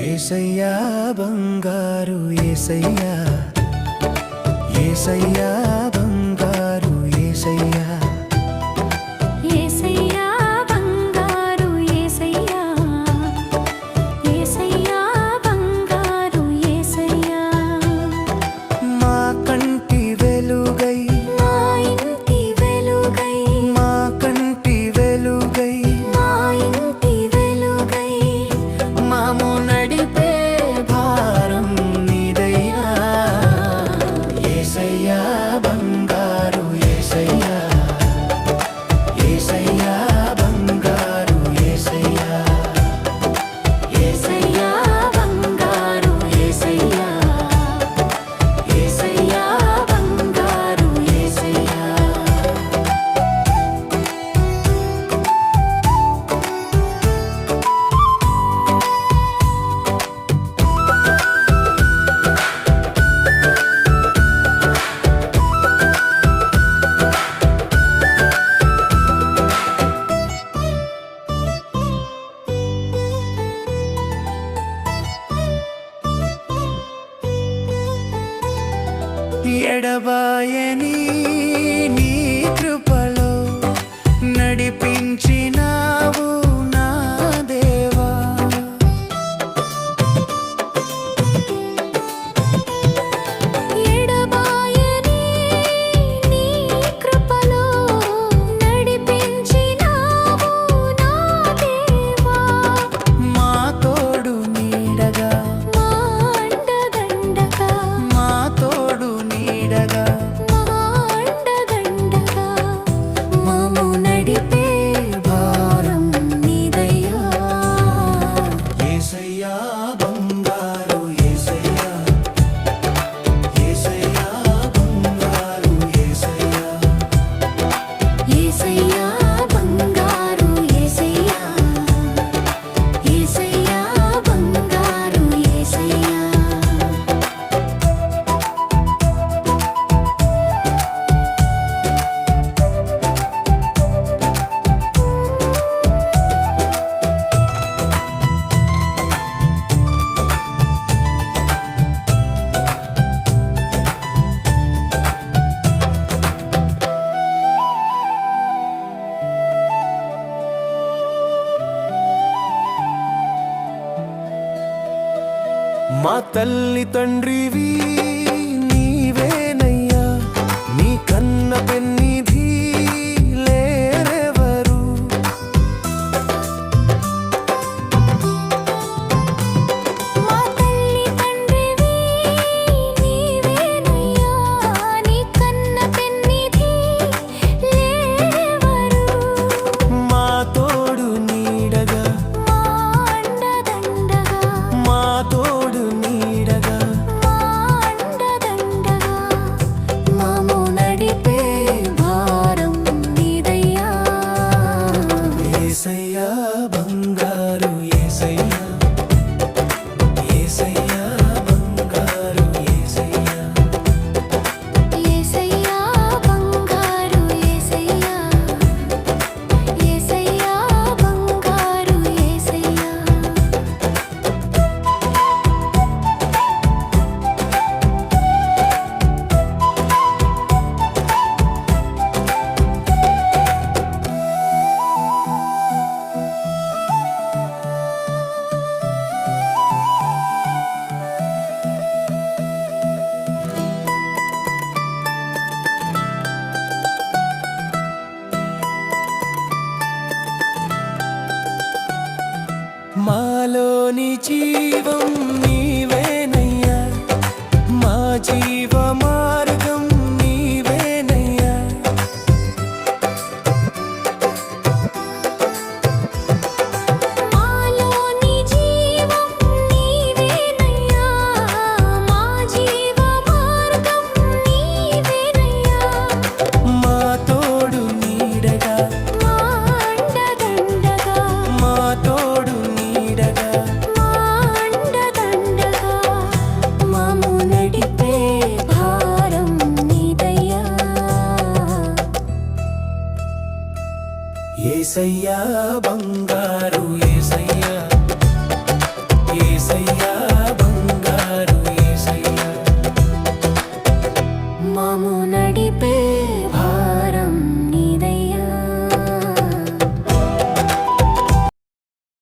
యేసయ్యా బంగారు యేసయ్యా, యేసయ్యా బంగారు యేసయ్యా, యేసయ్యా బంగారు యేసయ్యా, యేసయ్యా బంగారు యేసయ్యా. మా కంటి వెలుగై, మా ఇంటి వెలుగై, మా కంటి వెలుగై, మా ఇంటి వెలుగై, మాము నడిపే భారం నీదయ్యా. యేసయ్యా బంగారు యేసయ్యా, యేసయ్యా బంగారు యేసయ్యా, యేసయ్యా బంగారు యేసయ్యా, యేసయ్యా బంగారు యేసయ్యా. ఎడబాయని నీ కృపలో నడిపించినావు నా దేవా. ఎడబాయని నీ కృపలో నడిపించినావు నా దేవా. మా తోడు నీడగా, మా అండదండగా, మా తోడు నీడగా, మా అండదండగా, మమ్ము నడిపే భారం నీదయ్యా. యేసయ్యా బంగారు యేసయ్యా, యేసయ్యా బంగారు యేసయ్యా, యేసయ్యా బంగారు యేసయ్యా, యేసయ్యా బంగారు యేసయ్యా. మా తల్లి తండ్రివి నీవేనయ్యా, నీ కన్న పెన్నిధి లేరెవరు. మా తల్లి తండ్రివి నీవేనయ్యా, నీ కన్న పెన్నిధి లేరెవరు. మా తోడు నీడగా, మా అండదండగా, మా తోడు నీడగా, మా అండదండగా, మమ్ము నడిపే భారం నీదయ్యా. యేసయ్యా బంగారు యేసయ్యా, యేసయ్యా బంగారు యేసయ్యా, యేసయ్యా బంగారు యేసయ్యా, యేసయ్యా బంగారు యేసయ్యా. మాలోని జీవం నీవేనయ్యా, మా జీవ మార్గం నీవేనయ్యా. మాలోని జీవం నీవేనయ్యా, మా జీవ మార్గం నీవేనయ్యా. మా తోడు నీడగా, మా అండదండగా, మా తోడు నీడగా, మా అండదండగా, మమ్ము నడిపే భారం నీదయ్యా. యేసయ్యా బంగారు